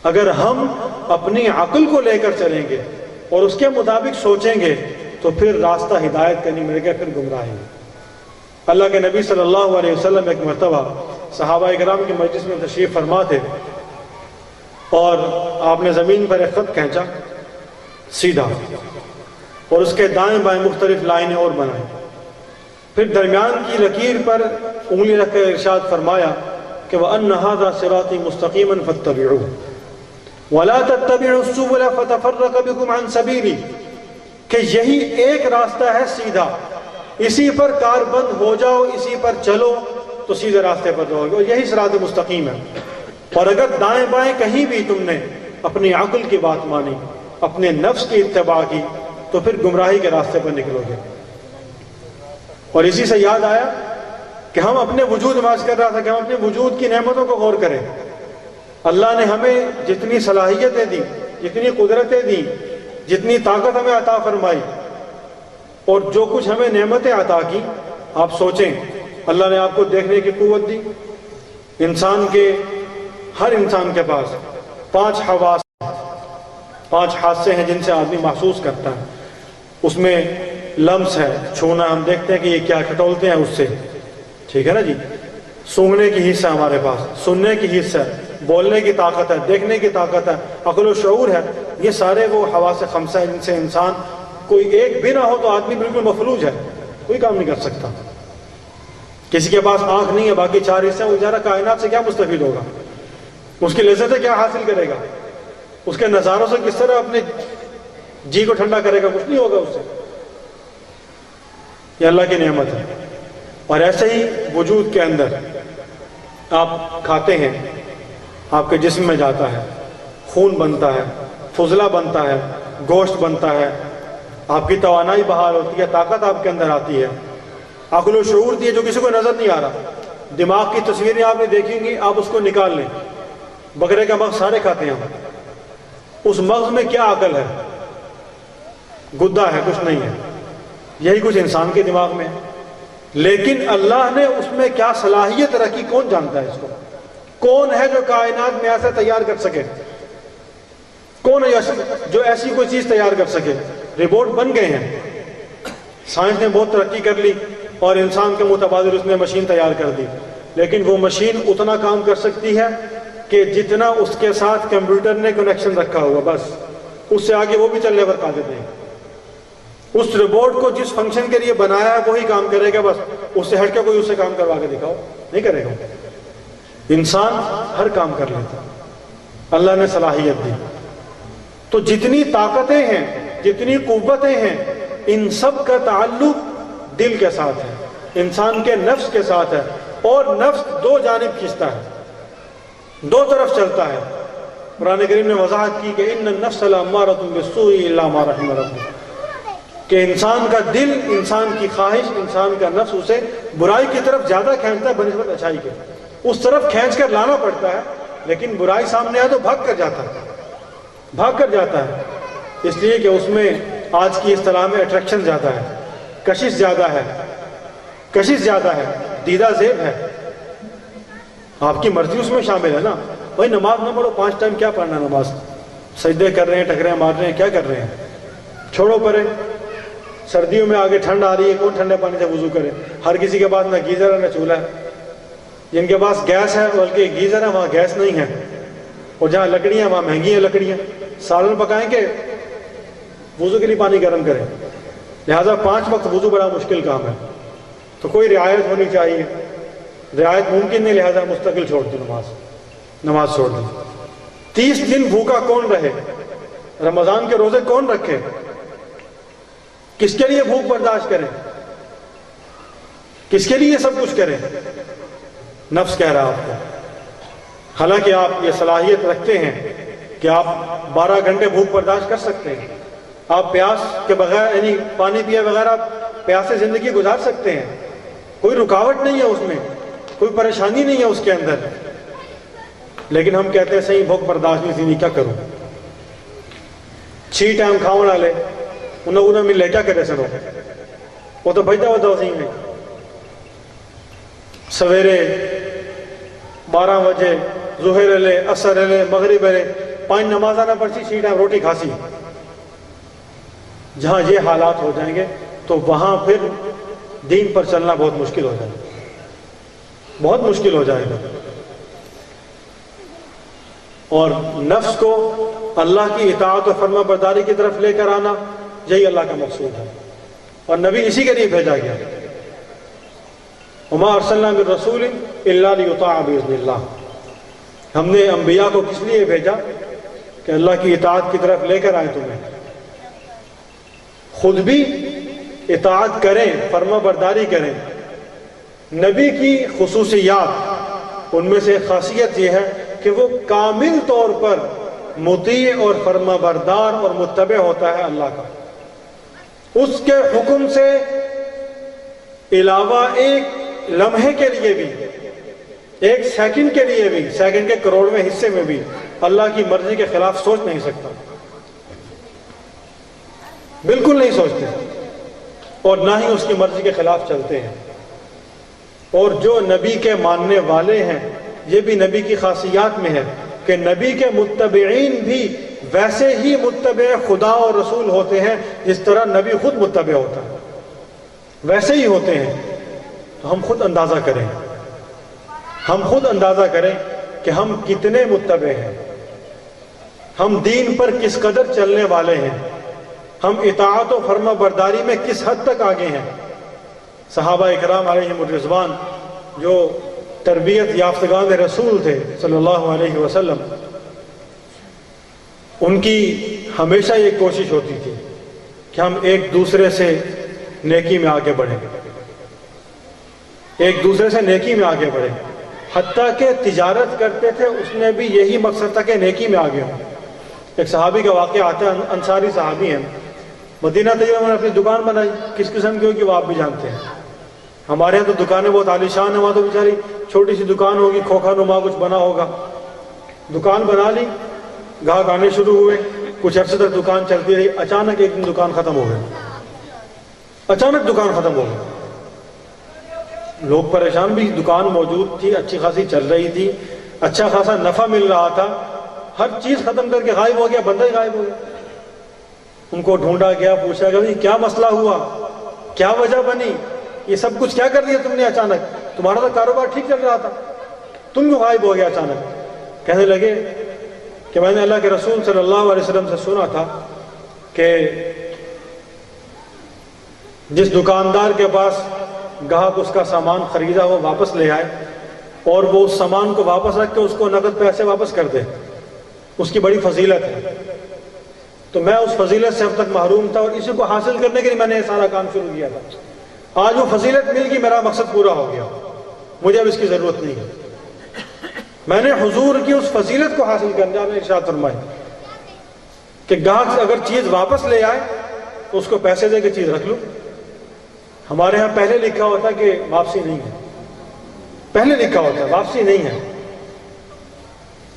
اگر ہم اپنی عقل کو لے کر چلیں گے اور اس کے مطابق سوچیں گے تو پھر راستہ ہدایت کا نہیں ملے گا، پھر گمراہی۔ اللہ کے نبی صلی اللہ علیہ وسلم ایک مرتبہ صحابہ کرام کی مجلس میں تشریف فرما تھے، اور آپ نے زمین پر ایک خط کھینچا سیدھا، اور اس کے دائیں بائیں مختلف لائنیں اور بنائیں، پھر درمیان کی لکیر پر انگلی رکھ کر ارشاد فرمایا کہ وَأَنَّ هَذَا صِرَاطِي مُسْتَقِيمًا فَاتَّبِعُوهُ وَلَا تَتَّبِعُوا السُّبُلَ فَتَفَرَّقَ بِكُمْ عَنْ سَبِيلِهِ، کہ یہی ایک راستہ ہے سیدھا، اسی پر کار بند ہو جاؤ، اسی پر چلو تو سیدھے راستے پر رہو گے، اور یہی صراط مستقیم ہے۔ اور اگر دائیں بائیں کہیں بھی تم نے اپنی عقل کی بات مانی، اپنے نفس کی اتباع کی، تو پھر گمراہی کے راستے پر نکلو گے۔ اور اسی سے یاد آیا کہ ہم اپنے وجود میں کر رہا تھا کہ ہم اپنے وجود کی نعمتوں کو غور کریں۔ اللہ نے ہمیں جتنی صلاحیتیں دی، جتنی قدرتیں دی، جتنی طاقت ہمیں عطا فرمائی، اور جو کچھ ہمیں نعمتیں عطا کی، آپ سوچیں اللہ نے آپ کو دیکھنے کی قوت دی، ہر انسان کے پاس 5 حواس، 5 حاسے ہیں جن سے آدمی محسوس کرتا ہے۔ اس میں لمس ہے، چھونا، ہم دیکھتے ہیں کہ یہ کیا کھٹولتے ہیں اس سے، ٹھیک ہے نا جی۔ سونگنے کی حصہ ہمارے پاس، سننے کی حصہ ہے، بولنے کی طاقت ہے، دیکھنے کی طاقت ہے، عقل و شعور ہے۔ یہ سارے وہ حواس خمسہ ہیں جن سے انسان، کوئی ایک بھی نہ ہو تو آدمی بالکل مفلوج ہے، کوئی کام نہیں کر سکتا۔ کسی کے پاس آنکھ نہیں ہے، باقی 4 حصے ہیں، وہ بیچارہ کائنات سے کیا مستفید ہوگا؟ اس کی لذتیں کیا حاصل کرے گا؟ اس کے نظاروں سے کس طرح اپنے جی کو ٹھنڈا کرے گا؟ کچھ نہیں ہوگا اس سے۔ یہ اللہ کی نعمت ہے۔ اور ایسے ہی وجود کے اندر آپ کھاتے ہیں، آپ کے جسم میں جاتا ہے، خون بنتا ہے، فضلہ بنتا ہے، گوشت بنتا ہے، آپ کی توانائی بحال ہوتی ہے، طاقت آپ کے اندر آتی ہے، عقل و شعور دی ہے جو کسی کو نظر نہیں آ رہا۔ دماغ کی تصویریں آپ نے دیکھیں گی، آپ اس کو نکال لیں، بکرے کا مغز سارے کھاتے ہیں ہم، اس مغز میں کیا عقل ہے؟ گدا ہے، کچھ نہیں ہے۔ یہی کچھ انسان کے دماغ میں ہے، لیکن اللہ نے اس میں کیا صلاحیت رکھی کون جانتا ہے اس کو؟ کون ہے جو کائنات میں ایسا تیار کر سکے؟ کون ہے جو ایسی کوئی چیز تیار کر سکے؟ رپورٹ بن گئے ہیں، سائنس نے بہت ترقی کر لی اور انسان کے متبادل اس نے مشین تیار کر دی، لیکن وہ مشین اتنا کام کر سکتی ہے کہ جتنا اس کے ساتھ کمپیوٹر نے کنیکشن رکھا ہوا، بس اس سے آگے وہ بھی چلنے پر قادر نہیں۔ اس روبوٹ کو جس فنکشن کے لیے بنایا ہے وہی کام کرے گا، بس اس سے ہٹ کے کوئی اسے کام کروا کے دکھاؤ نہیں کرے گا۔ انسان ہر کام کر لیتا، اللہ نے صلاحیت دی۔ تو جتنی طاقتیں ہیں، جتنی قوتیں ہیں، ان سب کا تعلق دل کے ساتھ ہے، انسان کے نفس کے ساتھ ہے، اور نفس دو جانب کھینچتا ہے، دو طرف چلتا ہے۔ قرآن کریم نے وضاحت کی کہ ان النفس لامارۃ بالسوء الا ما رحم ربک، کہ انسان کا دل، انسان کی خواہش، انسان کا نفس اسے برائی کی طرف زیادہ کھینچتا ہے بنسبت اچھائی کے۔ اس طرف کھینچ کر لانا پڑتا ہے، لیکن برائی سامنے آئے تو بھاگ کر جاتا ہے، بھاگ کر جاتا ہے، اس لیے کہ اس میں آج کی اصطلاح میں اٹریکشن زیادہ ہے، کشش زیادہ ہے، کشش زیادہ ہے، دیدہ زیب ہے۔ آپ کی مرضی اس میں شامل ہے نا۔ بھائی نماز نہ پڑھو، 5 ٹائم کیا پڑھنا نماز؟ سجدے کر رہے ہیں، ٹکرے مار رہے ہیں، کیا کر رہے ہیں؟ چھوڑو پرے۔ سردیوں میں آگے ٹھنڈ آ رہی ہے، کون ٹھنڈے پانی سے وضو کرے؟ ہر کسی کے پاس نہ گیزر ہے نہ چولہا ہے۔ جن کے پاس گیس ہے بلکہ گیزر ہے، وہاں گیس نہیں ہے، اور جہاں لکڑیاں وہاں مہنگی ہیں لکڑیاں۔ سالن پکائیں کہ وضو کے لیے پانی گرم کریں، لہٰذا 5 وقت وضو بڑا مشکل کام ہے، تو کوئی رعایت ہونی چاہیے۔ رعایت ممکن نہیں، لہٰذا مستقل چھوڑ دی نماز چھوڑ دی۔ 30 دن بھوکا کون رہے؟ رمضان کے روزے کون رکھے؟ کس کے لیے بھوک برداشت کریں؟ کس کے لیے سب کچھ کریں؟ نفس کہہ رہا آپ کو، حالانکہ آپ یہ صلاحیت رکھتے ہیں کہ آپ 12 گھنٹے بھوک برداشت کر سکتے ہیں، آپ پیاس کے بغیر، یعنی پانی پیے بغیر آپ پیاس سے زندگی گزار سکتے ہیں، کوئی رکاوٹ نہیں ہے اس میں، کوئی پریشانی نہیں ہے اس کے اندر، لیکن ہم کہتے ہیں صحیح بھوک برداشت نہیں تھی، کیا کروں؟ 6 ٹائم کھاؤ ڈالے انہوں ملے کیا کرے سنو؟ وہ تو بھجتا ہوتا اسی میں، سویرے 12 بجے ظہر لے، عصر لے، مغرب لے، 5 نمازہ نہ پڑھی، 6 ٹائم روٹی کھاسی۔ جہاں یہ حالات ہو جائیں گے تو وہاں پھر دین پر چلنا بہت مشکل ہو جائے گا، بہت مشکل ہو جائے گا۔ اور نفس کو اللہ کی اطاعت و فرما برداری کی طرف لے کر آنا، یہی اللہ کا مقصود ہے، اور نبی اسی کے لیے بھیجا گیا۔ وما ارسلنا من رسول الا لیطاع باذن اللہ، ہم نے انبیاء کو کس لیے بھیجا؟ کہ اللہ کی اطاعت کی طرف لے کر آئیں تمہیں، خود بھی اطاعت کریں، فرما برداری کریں۔ نبی کی خصوصیات، ان میں سے خاصیت یہ ہے کہ وہ کامل طور پر مطیع اور فرما بردار اور متبع ہوتا ہے اللہ کا، اس کے حکم سے علاوہ ایک لمحے کے لیے بھی، ایک سیکنڈ کے لیے بھی، سیکنڈ کے کروڑویں حصے میں بھی اللہ کی مرضی کے خلاف سوچ نہیں سکتا، بالکل نہیں سوچتے، اور نہ ہی اس کی مرضی کے خلاف چلتے ہیں۔ اور جو نبی کے ماننے والے ہیں، یہ بھی نبی کی خاصیات میں ہے کہ نبی کے متبعین بھی ویسے ہی متبع خدا اور رسول ہوتے ہیں جس طرح نبی خود متبع ہوتا ہے، ویسے ہی ہوتے ہیں۔ تو ہم خود اندازہ کریں، ہم خود اندازہ کریں کہ ہم کتنے متبع ہیں، ہم دین پر کس قدر چلنے والے ہیں، ہم اطاعت و فرما برداری میں کس حد تک آگے ہیں۔ صحابہ اکرام علیہم الرضوان جو تربیت یافتگان رسول تھے صلی اللہ علیہ وسلم، ان کی ہمیشہ یہ کوشش ہوتی تھی کہ ہم ایک دوسرے سے نیکی میں آگے بڑھیں، ایک دوسرے سے نیکی میں آگے بڑھے، حتیٰ کہ تجارت کرتے تھے اس نے بھی یہی مقصد تھا کہ نیکی میں آگے ہوں۔ ایک صحابی کا واقعہ آتا ہے، انصاری صحابی ہیں، مدینہ طیبہ میں اپنی دکان بنائی، کس قسم کی ہوگی وہ آپ بھی جانتے ہیں، ہمارے یہاں تو دکانیں بہت عالیشان ہیں، وہاں تو بیچاری چھوٹی سی دکان ہوگی، کھوکھا نما کچھ بنا ہوگا۔ دکان بنا لی، گاہک آنے شروع ہوئے، کچھ عرصے تک دکان چلتی رہی، اچانک ایک دن دکان ختم ہو گئی، اچانک دکان ختم ہو گئی۔ لوگ پریشان بھی، دکان موجود تھی، اچھی خاصی چل رہی تھی، اچھا خاصا نفع مل رہا تھا، ہر چیز ختم کر کے غائب ہو گیا، بندہ ہی غائب ہو گیا۔ ان کو ڈھونڈا گیا، پوچھا گیا کیا مسئلہ ہوا، کیا وجہ بنی، یہ سب کچھ کیا کر دیا تم نے اچانک، تمہارا تو کاروبار ٹھیک چل رہا تھا، تم کیوں غائب ہو گیا اچانک؟ کہنے لگے کہ میں نے اللہ کے رسول صلی اللہ علیہ وسلم سے سنا تھا کہ جس دکاندار کے پاس گاہک اس کا سامان خریدا وہ واپس لے آئے اور وہ اس سامان کو واپس رکھ کے اس کو نقد پیسے واپس کر دے، اس کی بڑی فضیلت ہے۔ تو میں اس فضیلت سے اب تک محروم تھا اور اسی کو حاصل کرنے کے لیے میں نے یہ سارا کام شروع کیا تھا۔ آج وہ فضیلت مل گئی، میرا مقصد پورا ہو گیا، مجھے اب اس کی ضرورت نہیں ہے۔ میں نے حضور کی اس فضیلت کو حاصل کرنے، آپ نے ارشاد فرمایا کہ گاہک اگر چیز واپس لے آئے تو اس کو پیسے دے کے چیز رکھ لو۔ ہمارے ہاں پہلے لکھا ہوتا کہ واپسی نہیں ہے، پہلے لکھا ہوتا ہے واپسی نہیں ہے،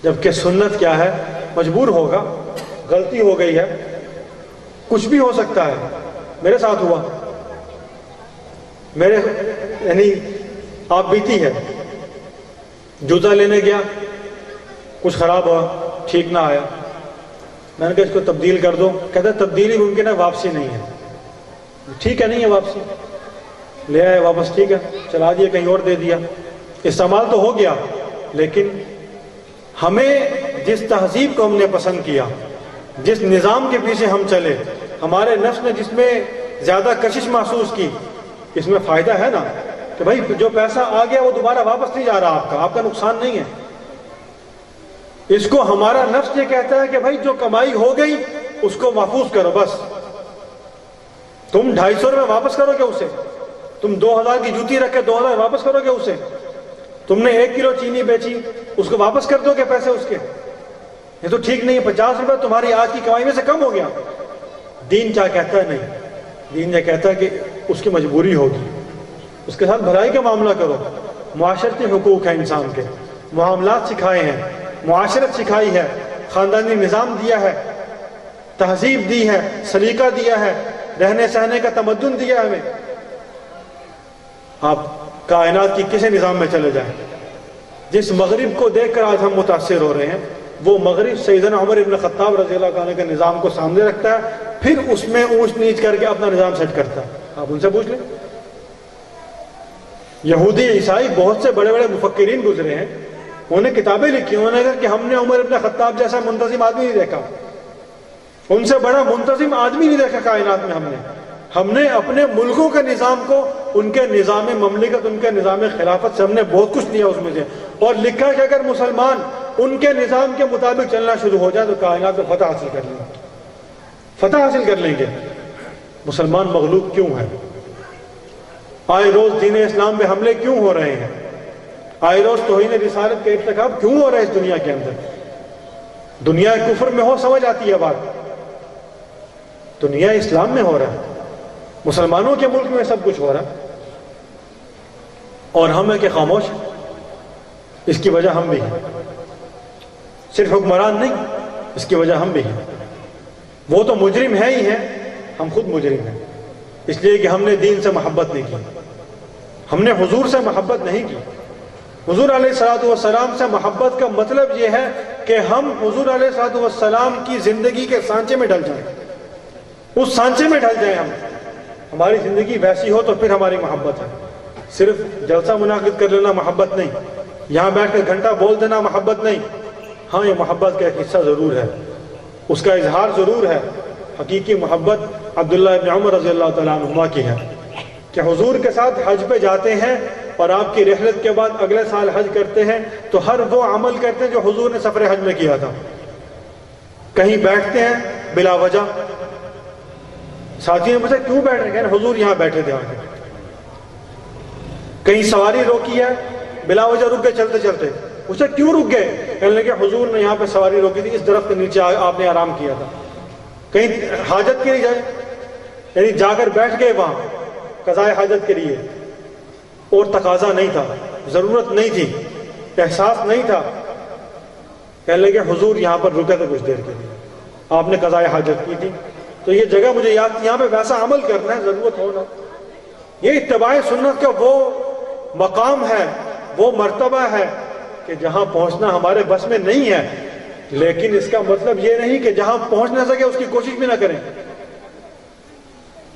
جبکہ سنت کیا ہے، مجبور ہوگا، غلطی ہو گئی ہے، کچھ بھی ہو سکتا ہے۔ میرے ساتھ ہوا، میرے یعنی آپ بیتی ہے، جوتا لینے گیا، کچھ خراب ہوا، ٹھیک نہ آیا، میں نے کہا اس کو تبدیل کر دو، کہتا ہے تبدیلی ممکن ہے، واپسی نہیں ہے۔ ٹھیک ہے، نہیں ہے واپسی، لے آئے واپس، ٹھیک ہے، چلا دیا، کہیں اور دے دیا، استعمال تو ہو گیا، لیکن ہمیں جس تہذیب کو ہم نے پسند کیا، جس نظام کے پیچھے ہم چلے، ہمارے نفس نے جس میں زیادہ کشش محسوس کی، اس میں فائدہ ہے نا کہ بھائی جو پیسہ آ گیا وہ دوبارہ واپس نہیں جا رہا، آپ کا نقصان نہیں ہے۔ اس کو ہمارا نفس یہ کہتا ہے کہ بھائی جو کمائی ہو گئی اس کو محفوظ کرو، بس تم 250 روپے واپس کرو گے اسے، تم 2000 کی جوتی رکھ کے 2000 واپس کرو گے اسے، تم نے 1 کلو چینی بیچی اس کو واپس کر دو گے پیسے اس کے، یہ تو ٹھیک نہیں ہے، 50 روپے تمہاری آج کی کمائی میں سے کم ہو گیا۔ دین کیا کہتا ہے؟ نہیں، دین یہ کہتا ہے کہ اس کی مجبوری ہوگی، اس کے ساتھ بھلائی کا معاملہ کرو، معاشرتی حقوق ہیں انسان کے، معاملات سکھائے ہیں، معاشرت سکھائی ہے، خاندانی نظام دیا ہے، تہذیب دی ہے، سلیقہ دیا ہے، رہنے سہنے کا تمدن دیا ہے ہمیں۔ آپ کائنات کی کسی نظام میں چلے جائیں، جس مغرب کو دیکھ کر آج ہم متاثر ہو رہے ہیں، وہ مغرب سیدنا عمر ابن خطاب رضی اللہ عنہ کے نظام کو سامنے رکھتا ہے، پھر اس میں اونچ نیچ کر کے اپنا نظام سیٹ کرتا ہے۔ آپ ان سے پوچھ لیں، یہودی عیسائی بہت سے بڑے بڑے مفکرین گزرے ہیں، انہوں نے کتابیں لکھی، انہوں نے کہا کہ ہم نے عمر ابن خطاب جیسا منتظم آدمی نہیں دیکھا، ان سے بڑا منتظم آدمی نہیں دیکھا کائنات میں ہم نے اپنے ملکوں کے نظام کو، ان کے نظام مملکت، ان کے نظام خلافت سے ہم نے بہت کچھ لیا اس میں سے، اور لکھا کہ اگر مسلمان ان کے نظام کے مطابق چلنا شروع ہو جائے تو کائنات میں فتح حاصل کر لیں گے، فتح حاصل کر لیں گے۔ مسلمان مغلوب کیوں ہے؟ آئے روز دین اسلام پہ حملے کیوں ہو رہے ہیں؟ آئے روز توہین رسالت کا ارتکاب کیوں ہو رہا ہے اس دنیا کے اندر؟ دنیا کفر میں ہو سمجھ آتی ہے بات، دنیا اسلام میں ہو رہا ہے، مسلمانوں کے ملک میں سب کچھ ہو رہا ہے، اور ہم ہیں کہ خاموش۔ اس کی وجہ ہم بھی ہیں، صرف حکمران نہیں، اس کی وجہ ہم بھی ہیں۔ وہ تو مجرم ہے ہی ہیں، ہم خود مجرم ہیں، اس لیے کہ ہم نے دین سے محبت نہیں کی، ہم نے حضور سے محبت نہیں کی۔ حضور علیہ الصلوۃ والسلام سے محبت کا مطلب یہ ہے کہ ہم حضور علیہ الصلوۃ والسلام کی زندگی کے سانچے میں ڈل جائیں، اس سانچے میں ڈل جائیں ہماری زندگی ویسی ہو تو پھر ہماری محبت ہے۔ صرف جلسہ منعقد کر لینا محبت نہیں، یہاں بیٹھ کر گھنٹہ بول دینا محبت نہیں، ہاں یہ محبت کا ایک حصہ ضرور ہے، اس کا اظہار ضرور ہے۔ حقیقی محبت عبداللہ ابن عمر رضی اللہ تعالیٰ عنہما کی ہے کہ حضور کے ساتھ حج پہ جاتے ہیں اور آپ کی رحلت کے بعد اگلے سال حج کرتے ہیں تو ہر وہ عمل کرتے ہیں جو حضور نے سفر حج میں کیا تھا۔ کہیں بیٹھتے ہیں بلا وجہ، ساتھی نے پوچھا کیوں بیٹھ رہے ہیں؟ حضور یہاں بیٹھے تھے آگے۔ کہیں سواری روکی ہے، بلا وجہ رک گئے چلتے چلتے، اسے کیوں رک گئے؟ کہنے لگے حضور نے یہاں پہ سواری روکی تھی، اس درخت کے نیچے آپ نے آرام کیا تھا۔ کہیں حاجت کے لیے جائے، یعنی جا کر بیٹھ گئے وہاں قضائے حاجت کے لیے، اور تقاضا نہیں تھا، ضرورت نہیں تھی، احساس نہیں تھا، کہنے لگے حضور یہاں پر رکے تھے کچھ دیر کے لیے، آپ نے قضائے حاجت کی تھی، تو یہ جگہ مجھے یاد، یہاں پہ ویسا عمل کرنا ہے، ضرورت ہونا۔ یہ اتباع سنت کا وہ مقام ہے، وہ مرتبہ ہے کہ جہاں پہنچنا ہمارے بس میں نہیں ہے، لیکن اس کا مطلب یہ نہیں کہ جہاں پہنچ نہ سکے اس کی کوشش بھی نہ کریں۔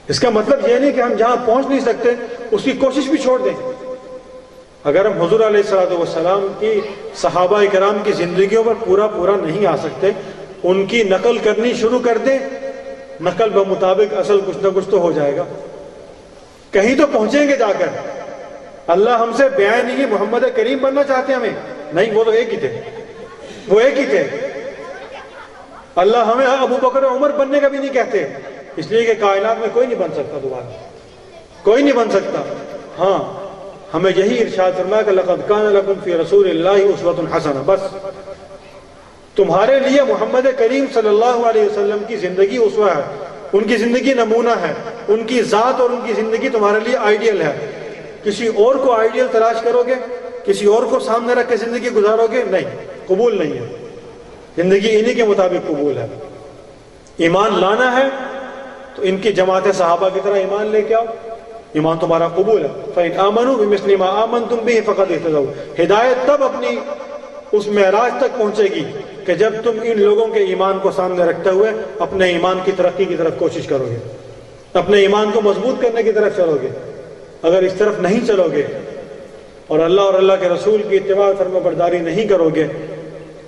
اس کا مطلب یہ نہیں کہ ہم جہاں پہنچ نہیں سکتے اس کی کوشش بھی چھوڑ دیں۔ اگر ہم حضور علیہ الصلوۃ والسلام کی صحابہ کرام کی زندگیوں پر پورا نہیں آ سکتے، ان کی نقل کرنی شروع کر دیں، نقل بمطابق اصل کچھ نہ کچھ تو ہو جائے گا، کہیں تو پہنچیں گے جا کر۔ اللہ ہم سے بیان نہیں ہے محمد کریم بننا چاہتے ہیں ہمیں، نہیں، وہ تو ایک ہی تھے، وہ ایک ہی تھے۔ اللہ ہمیں ابو بکر عمر بننے کا بھی نہیں کہتے، اس لیے کہ کائنات میں کوئی نہیں بن سکتا دوبارہ، کوئی نہیں بن سکتا۔ ہاں ہمیں یہی ارشاد فرمایا کہ لقد کان لکم فی رسول اللہ اسوۃ حسنہ، بس تمہارے لیے محمد کریم صلی اللہ علیہ وسلم کی زندگی اسوہ ہے، ان کی زندگی نمونہ ہے، ان کی ذات اور ان کی زندگی تمہارے لیے آئیڈیل ہے۔ کسی اور کو آئیڈیل تلاش کرو گے، کسی اور کو سامنے رکھ کے زندگی گزارو گے، نہیں، قبول نہیں ہے۔ زندگی انہی کے مطابق قبول ہے۔ ایمان لانا ہے تو ان کی جماعت صحابہ کی طرح ایمان لے کے آؤ، ایمان تمہارا قبول ہے۔ فَإِنْ آمَنُوا بِمِثْلِ مَا آمَنْتُمْ بِهِ فَقَدِ اهْتَدَوْا، ہدایت تب اپنی اس معراج تک پہنچے گی کہ جب تم ان لوگوں کے ایمان کو سامنے رکھتے ہوئے اپنے ایمان کی ترقی کی طرف کوشش کرو گے، اپنے ایمان کو مضبوط کرنے کی طرف چلو گے۔ اگر اس طرف نہیں چلو گے اور اللہ کے رسول کی اتباع فرما برداری نہیں کرو گے،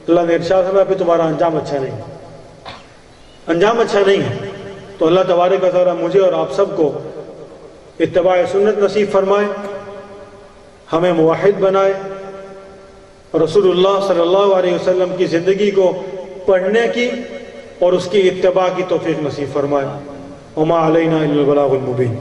اللہ نے ارشاد فرمایا پھر تمہارا انجام اچھا نہیں، انجام اچھا نہیں ہے۔ تو اللہ تبارک و تعالیٰ مجھے اور آپ سب کو اتباع سنت نصیب فرمائے، ہمیں موحد بنائے، رسول اللہ صلی اللہ علیہ وسلم کی زندگی کو پڑھنے کی اور اس کی اتباع کی توفیق نصیب فرمائے۔ وما علینا الا البلاغ المبین۔